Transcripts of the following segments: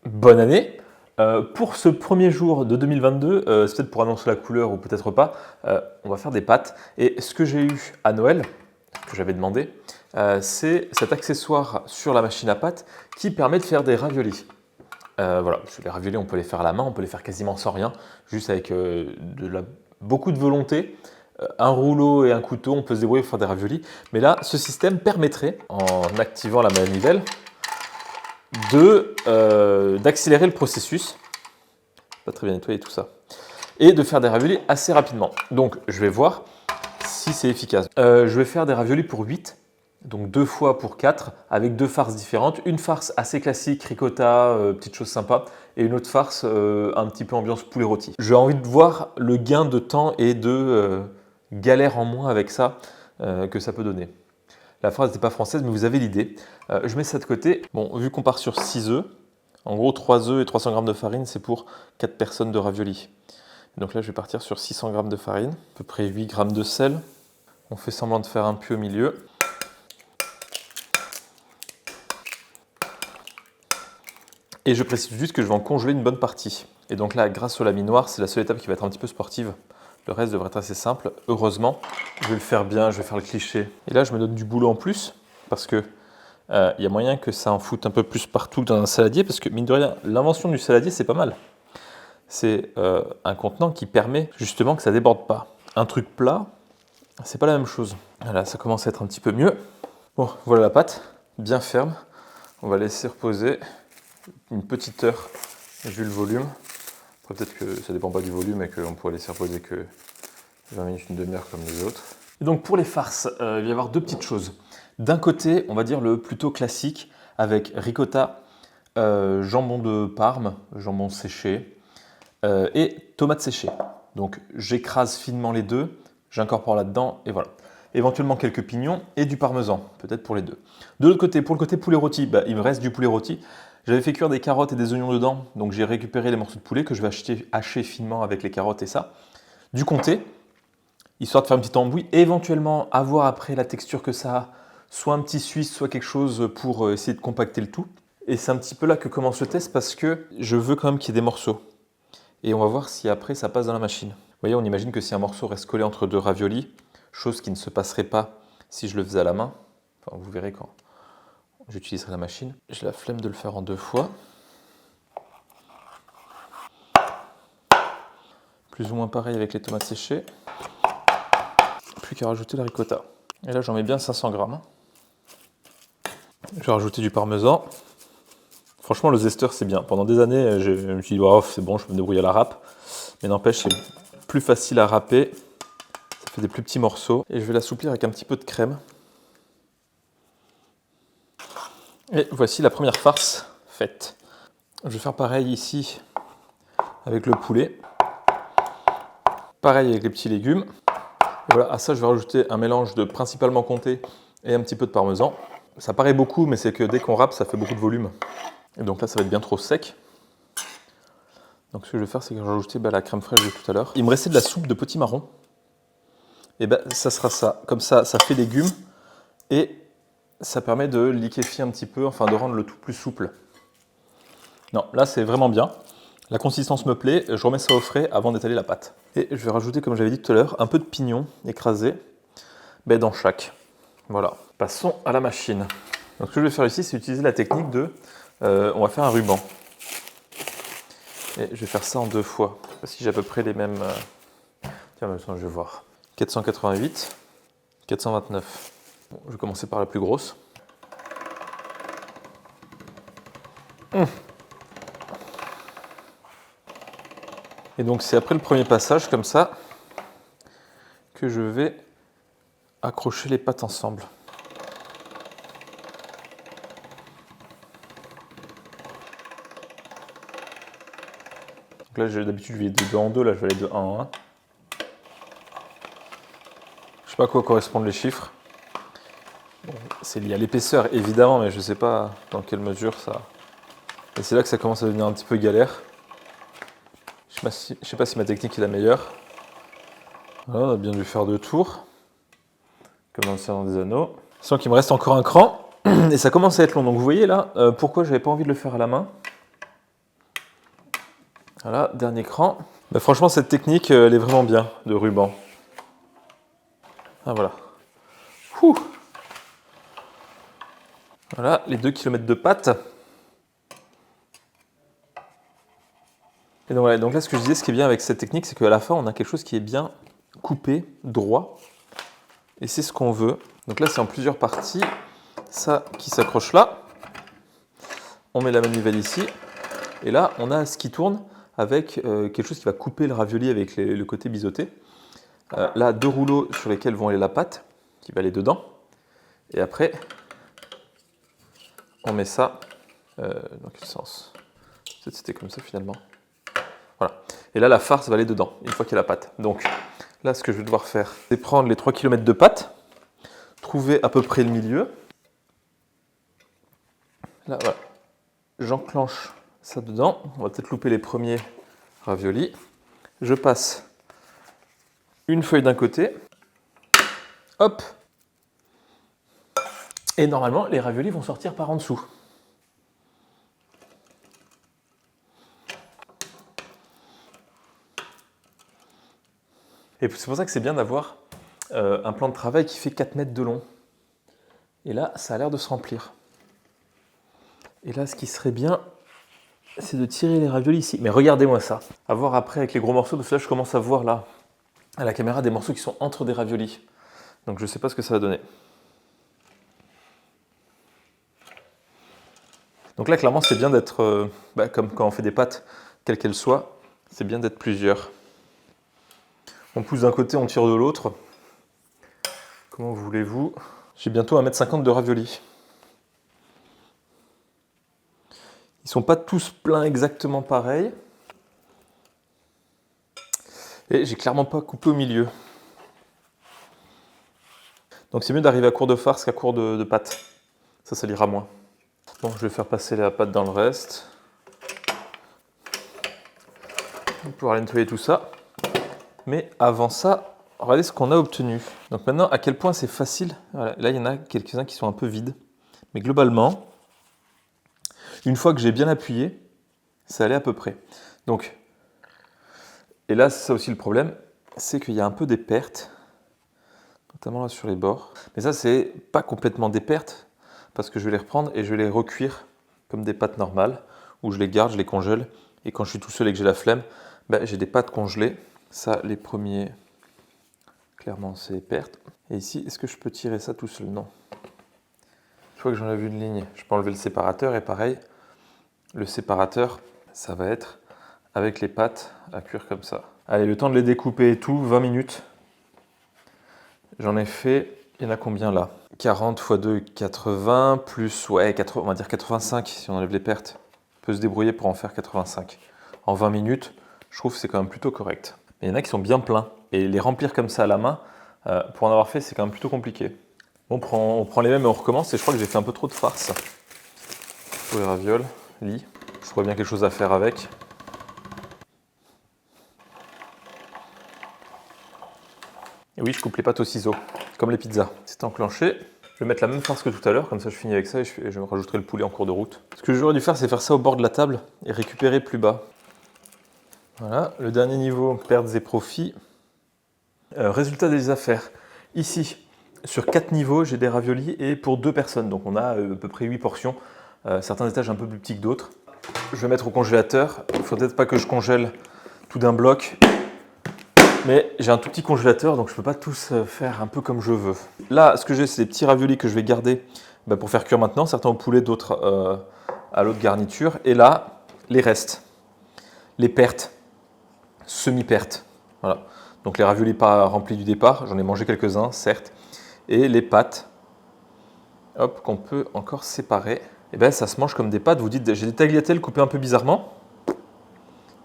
bonne année. Pour ce premier jour de 2022, c'est peut-être pour annoncer la couleur ou peut-être pas, on va faire des pâtes. Et ce que j'ai eu à Noël, que j'avais demandé, c'est cet accessoire sur la machine à pâtes qui permet de faire des raviolis. Voilà, parce que les raviolis, on peut les faire à la main, on peut les faire quasiment sans rien, juste avec beaucoup de volonté. Un rouleau et un couteau, on peut se débrouiller pour faire des raviolis. Mais là, ce système permettrait, en activant la manivelle, d'accélérer le processus, pas très bien nettoyé tout ça, et de faire des raviolis assez rapidement. Donc je vais voir si c'est efficace. Je vais faire des raviolis pour 8, donc 2 fois pour 4, avec 2 farces différentes. Une farce assez classique, ricotta, petite chose sympa, et une autre farce un petit peu ambiance poulet rôti. J'ai envie de voir le gain de temps et de galère en moins avec ça que ça peut donner. La phrase n'est pas française, mais vous avez l'idée. Je mets ça de côté. Bon, vu qu'on part sur 6 œufs, en gros 3 œufs et 300 g de farine, c'est pour 4 personnes de raviolis. Donc là, je vais partir sur 600 g de farine, à peu près 8 g de sel. On fait semblant de faire un puits au milieu. Et je précise juste que je vais en congeler une bonne partie. Et donc là, grâce au laminoir, c'est la seule étape qui va être un petit peu sportive. Le reste devrait être assez simple. Heureusement, je vais le faire bien, je vais faire le cliché. Et là, je me donne du boulot en plus, parce que y a moyen que ça en foute un peu plus partout dans un saladier, parce que mine de rien, l'invention du saladier, c'est pas mal. C'est un contenant qui permet justement que ça déborde pas. Un truc plat, c'est pas la même chose. Voilà, ça commence à être un petit peu mieux. Bon, voilà la pâte, bien ferme. On va laisser reposer une petite heure vu le volume. Après, peut-être que ça dépend pas du volume et qu'on pourrait laisser reposer que 20 minutes, une demi-heure comme les autres. Et donc pour les farces, il va y avoir deux petites choses. D'un côté, on va dire le plutôt classique avec ricotta, jambon de Parme, jambon séché et tomates séchées. Donc j'écrase finement les deux, j'incorpore là-dedans et voilà. Éventuellement quelques pignons et du parmesan, peut-être pour les deux. De l'autre côté, pour le côté poulet rôti, il me reste du poulet rôti. J'avais fait cuire des carottes et des oignons dedans, donc j'ai récupéré les morceaux de poulet que je vais hacher finement avec les carottes et ça. Du comté, histoire de faire une petite embouille, et éventuellement avoir après la texture que ça a, soit un petit suisse, soit quelque chose pour essayer de compacter le tout. Et c'est un petit peu là que commence le test parce que je veux quand même qu'il y ait des morceaux. Et on va voir si après ça passe dans la machine. Vous voyez, on imagine que si un morceau reste collé entre deux raviolis, chose qui ne se passerait pas si je le faisais à la main, enfin vous verrez quand j'utiliserai la machine. J'ai la flemme de le faire en 2 fois. Plus ou moins pareil avec les tomates séchées. Plus qu'à rajouter la ricotta. Et là j'en mets bien 500 grammes. Je vais rajouter du parmesan. Franchement le zester c'est bien. Pendant des années je me suis dit oh, c'est bon, je peux me débrouiller à la râpe. Mais n'empêche c'est plus facile à râper. Ça fait des plus petits morceaux. Et je vais l'assouplir avec un petit peu de crème. Et voici la première farce faite. Je vais faire pareil ici avec le poulet. Pareil avec les petits légumes. Et voilà, à ça je vais rajouter un mélange de principalement comté et un petit peu de parmesan. Ça paraît beaucoup, mais c'est que dès qu'on râpe, ça fait beaucoup de volume. Et donc là, ça va être bien trop sec. Donc ce que je vais faire, c'est que je vais rajouter la crème fraîche de tout à l'heure. Il me restait de la soupe de potimarron. Et ça sera ça. Comme ça fait légumes et ça permet de liquéfier un petit peu, enfin de rendre le tout plus souple. Non, là c'est vraiment bien. La consistance me plaît, je remets ça au frais avant d'étaler la pâte. Et je vais rajouter, comme j'avais dit tout à l'heure, un peu de pignon écrasé dans chaque. Voilà. Passons à la machine. Donc ce que je vais faire ici, c'est utiliser la technique de... on va faire un ruban. Et je vais faire ça en 2 fois. Si j'ai à peu près les mêmes... Tiens, maintenant je vais voir. 488, 429. Bon, je vais commencer par la plus grosse. Et donc c'est après le premier passage, comme ça, que je vais accrocher les pâtes ensemble. Donc là, d'habitude, je vais de 2 en 2, là, je vais aller de 1 en 1. Je sais pas à quoi correspondent les chiffres. Bon, c'est lié à l'épaisseur, évidemment, mais je sais pas dans quelle mesure ça... Et c'est là que ça commence à devenir un petit peu galère. Je sais pas si ma technique est la meilleure. Voilà, on a bien dû faire 2 tours, comme dans le Seigneur des Anneaux. Sans qu'il me reste encore un cran, et ça commence à être long. Donc vous voyez là, pourquoi j'avais pas envie de le faire à la main. Voilà, dernier cran. Bah, franchement, cette technique, elle est vraiment bien, de ruban. Ah voilà. Ouh. Voilà, les 2 km de pâte. Et donc, voilà, donc là, ce que je disais, ce qui est bien avec cette technique, c'est qu'à la fin, on a quelque chose qui est bien coupé, droit. Et c'est ce qu'on veut. Donc là, c'est en plusieurs parties. Ça qui s'accroche là. On met la manivelle ici. Et là, on a ce qui tourne avec quelque chose qui va couper le ravioli avec le côté biseauté. Là, 2 rouleaux sur lesquels vont aller la pâte, qui va aller dedans. Et après, on met ça. Dans quel sens? Peut-être c'était comme ça finalement. Voilà. Et là, la farce va aller dedans, une fois qu'il y a la pâte. Donc là, ce que je vais devoir faire, c'est prendre les 3 km de pâte, trouver à peu près le milieu. Là, voilà. J'enclenche ça dedans. On va peut-être louper les premiers raviolis. Je passe une feuille d'un côté. Hop. Et normalement, les raviolis vont sortir par en dessous. Et c'est pour ça que c'est bien d'avoir un plan de travail qui fait 4 mètres de long. Et là, ça a l'air de se remplir. Et là, ce qui serait bien, c'est de tirer les raviolis ici. Mais regardez-moi ça. À voir après avec les gros morceaux, parce que là, je commence à voir là, à la caméra, des morceaux qui sont entre des raviolis. Donc je ne sais pas ce que ça va donner. Donc là, clairement, c'est bien d'être, comme quand on fait des pâtes, quelles qu'elles soient, c'est bien d'être plusieurs. On pousse d'un côté, on tire de l'autre. Comment voulez-vous? J'ai bientôt 1,50 m de raviolis. Ils ne sont pas tous pleins exactement pareils. Et j'ai clairement pas coupé au milieu. Donc c'est mieux d'arriver à court de farce qu'à court de pâte. Ça lira moins. Bon, je vais faire passer la pâte dans le reste. On va pouvoir aller nettoyer tout ça. Mais avant ça, regardez ce qu'on a obtenu. Donc maintenant, à quel point c'est facile. Voilà, là, il y en a quelques-uns qui sont un peu vides. Mais globalement, une fois que j'ai bien appuyé, ça allait à peu près. Donc, et là, c'est ça aussi le problème, c'est qu'il y a un peu des pertes, notamment là sur les bords. Mais ça, c'est pas complètement des pertes, parce que je vais les reprendre et je vais les recuire comme des pâtes normales, où je les garde, je les congèle, et quand je suis tout seul et que j'ai la flemme, j'ai des pâtes congelées. Ça, les premiers, clairement, c'est les pertes. Et ici, est-ce que je peux tirer ça tout seul? Non. Une fois que j'enlève une ligne, je peux enlever le séparateur, et pareil, le séparateur, ça va être avec les pâtes à cuire comme ça. Allez, le temps de les découper et tout, 20 minutes. J'en ai fait, il y en a combien là? 40 x 2, 80, plus, ouais, 80, on va dire 85 si on enlève les pertes. On peut se débrouiller pour en faire 85. En 20 minutes, je trouve que c'est quand même plutôt correct. Mais il y en a qui sont bien pleins. Et les remplir comme ça à la main, pour en avoir fait, c'est quand même plutôt compliqué. On prend les mêmes et on recommence. Et je crois que j'ai fait un peu trop de farce. Pour les ravioles, lit. Je trouve bien quelque chose à faire avec. Et oui, je coupe les pâtes au ciseau, comme les pizzas. C'est enclenché. Je vais mettre la même farce que tout à l'heure, comme ça je finis avec ça et je me rajouterai le poulet en cours de route. Ce que j'aurais dû faire, c'est faire ça au bord de la table et récupérer plus bas. Voilà, le dernier niveau, pertes et profits. Résultat des affaires. Ici, sur 4 niveaux, j'ai des raviolis et pour 2 personnes. Donc on a à peu près 8 portions. Certains étages un peu plus petits que d'autres. Je vais mettre au congélateur. Il ne faut peut-être pas que je congèle tout d'un bloc. Mais j'ai un tout petit congélateur, donc je ne peux pas tous faire un peu comme je veux. Là, ce que j'ai, c'est des petits raviolis que je vais garder pour faire cuire maintenant. Certains au poulet, d'autres à l'autre garniture. Et là, les restes, les pertes, semi-pertes. Voilà. Donc les raviolis pas remplis du départ, j'en ai mangé quelques-uns, certes. Et les pâtes, hop, qu'on peut encore séparer. Et bien, ça se mange comme des pâtes. Vous dites, j'ai des tagliatelles coupées un peu bizarrement.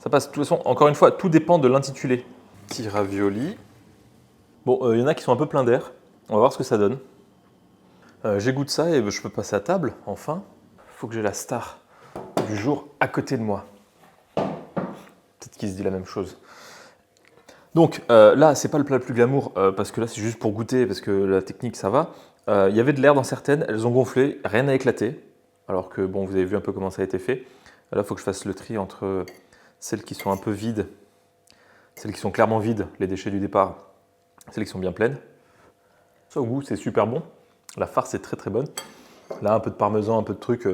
Ça passe. De toute façon, encore une fois, tout dépend de l'intitulé. Petits raviolis. Bon, il y en a qui sont un peu pleins d'air. On va voir ce que ça donne. J'égoutte ça et je peux passer à table, enfin. Il faut que j'ai la star du jour à côté de moi. Peut-être qu'il se dit la même chose. Donc là, c'est pas le plat le plus glamour parce que là, c'est juste pour goûter, parce que la technique, ça va. Il y avait de l'air dans certaines, elles ont gonflé, rien n'a éclaté. Alors que, bon, vous avez vu un peu comment ça a été fait. Là, il faut que je fasse le tri entre celles qui sont un peu vides, celles qui sont clairement vides, les déchets du départ, celles qui sont bien pleines. Ça, au goût, c'est super bon. La farce est très très bonne. Là, un peu de parmesan, un peu de truc,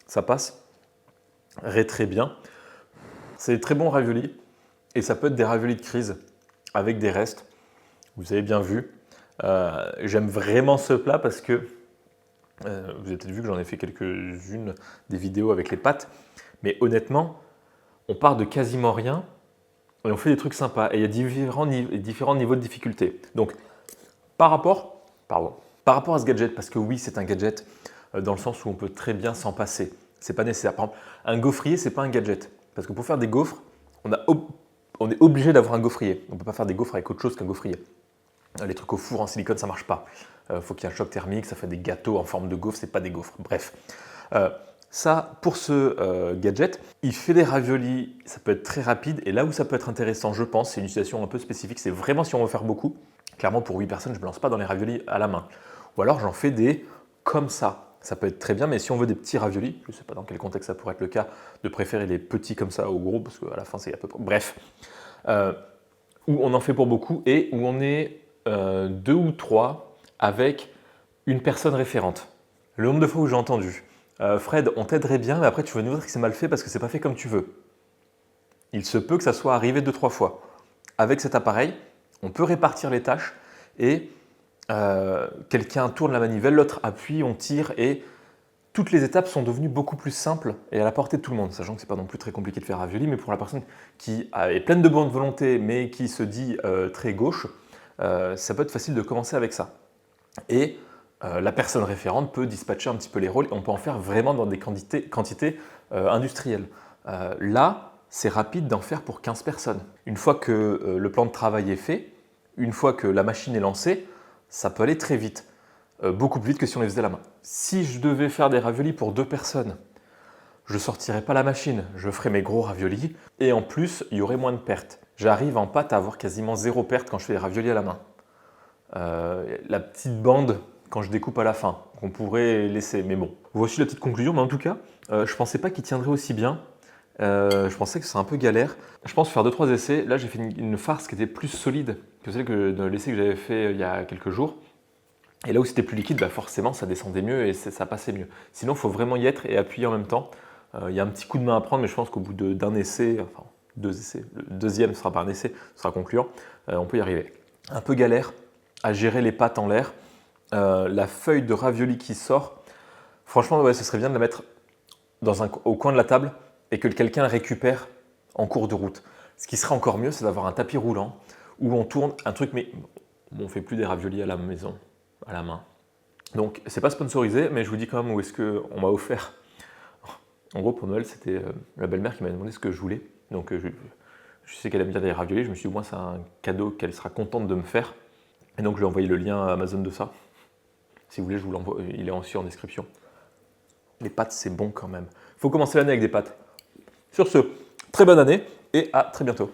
ça passe très bien. C'est des très bons raviolis et ça peut être des raviolis de crise avec des restes. Vous avez bien vu. J'aime vraiment ce plat parce que vous avez peut-être vu que j'en ai fait quelques-unes des vidéos avec les pâtes. Mais honnêtement, on part de quasiment rien et on fait des trucs sympas. Et il y a différents niveaux de difficulté. Donc, par rapport à ce gadget, parce que oui, c'est un gadget dans le sens où on peut très bien s'en passer. C'est pas nécessaire. Par exemple, un gaufrier, c'est pas un gadget. Parce que pour faire des gaufres, on est obligé d'avoir un gaufrier. On ne peut pas faire des gaufres avec autre chose qu'un gaufrier. Les trucs au four en silicone, ça marche pas. Faut qu'il y ait un choc thermique, ça fait des gâteaux en forme de gaufre, c'est pas des gaufres. Bref. Ça, pour ce gadget, il fait des raviolis, ça peut être très rapide. Et là où ça peut être intéressant, je pense, c'est une utilisation un peu spécifique. C'est vraiment si on veut faire beaucoup. Clairement, pour 8 personnes, je ne me lance pas dans les raviolis à la main. Ou alors, j'en fais des comme ça. Ça peut être très bien, mais si on veut des petits raviolis, je ne sais pas dans quel contexte ça pourrait être le cas, de préférer les petits comme ça aux gros, parce qu'à la fin, c'est à peu près... Bref. Où on en fait pour beaucoup et où on est 2 ou 3 avec une personne référente. Le nombre de fois où j'ai entendu Fred, on t'aiderait bien, mais après tu vas nous dire que c'est mal fait parce que c'est pas fait comme tu veux. Il se peut que ça soit arrivé 2-3 fois. Avec cet appareil, on peut répartir les tâches et quelqu'un tourne la manivelle, l'autre appuie, on tire et toutes les étapes sont devenues beaucoup plus simples et à la portée de tout le monde, sachant que c'est pas non plus très compliqué de faire ravioli, mais pour la personne qui est pleine de bonne volonté mais qui se dit très gauche, ça peut être facile de commencer avec ça. Et la personne référente peut dispatcher un petit peu les rôles et on peut en faire vraiment dans des quantités industrielles. Là, c'est rapide d'en faire pour 15 personnes. Une fois que le plan de travail est fait, une fois que la machine est lancée, ça peut aller très vite. Beaucoup plus vite que si on les faisait à la main. Si je devais faire des raviolis pour 2 personnes, je ne sortirais pas la machine, je ferais mes gros raviolis et en plus, il y aurait moins de pertes. J'arrive en pâte à avoir quasiment 0 perte quand je fais des raviolis à la main. La petite bande quand je découpe à la fin, qu'on pourrait laisser, mais bon. Voici la petite conclusion, mais en tout cas, je ne pensais pas qu'il tiendrait aussi bien. Je pensais que c'est un peu galère. Je pense faire 2-3 essais. Là, j'ai fait une farce qui était plus solide que celle de l'essai que j'avais fait il y a quelques jours. Et là où c'était plus liquide, bah forcément ça descendait mieux et ça passait mieux. Sinon, il faut vraiment y être et appuyer en même temps. Il y a un petit coup de main à prendre, mais je pense qu'au bout d'un essai, enfin 2 essais, le deuxième ne sera pas un essai, ce sera concluant, on peut y arriver. Un peu galère à gérer les pâtes en l'air. La feuille de ravioli qui sort, franchement, ouais, ce serait bien de la mettre au coin de la table et que quelqu'un la récupère en cours de route. Ce qui serait encore mieux, c'est d'avoir un tapis roulant où on tourne un truc, mais on ne fait plus des raviolis à la maison, à la main. Donc, c'est pas sponsorisé, mais je vous dis quand même où est-ce qu'on m'a offert. En gros, pour Noël, c'était la belle-mère qui m'a demandé ce que je voulais. Donc, je sais qu'elle aime bien les raviolis. Je me suis dit, moi, c'est un cadeau qu'elle sera contente de me faire. Et donc, je lui ai envoyé le lien à Amazon de ça. Si vous voulez, je vous l'envoie. Il est aussi en description. Les pâtes, c'est bon quand même. Il faut commencer l'année avec des pâtes. Sur ce, très bonne année et à très bientôt.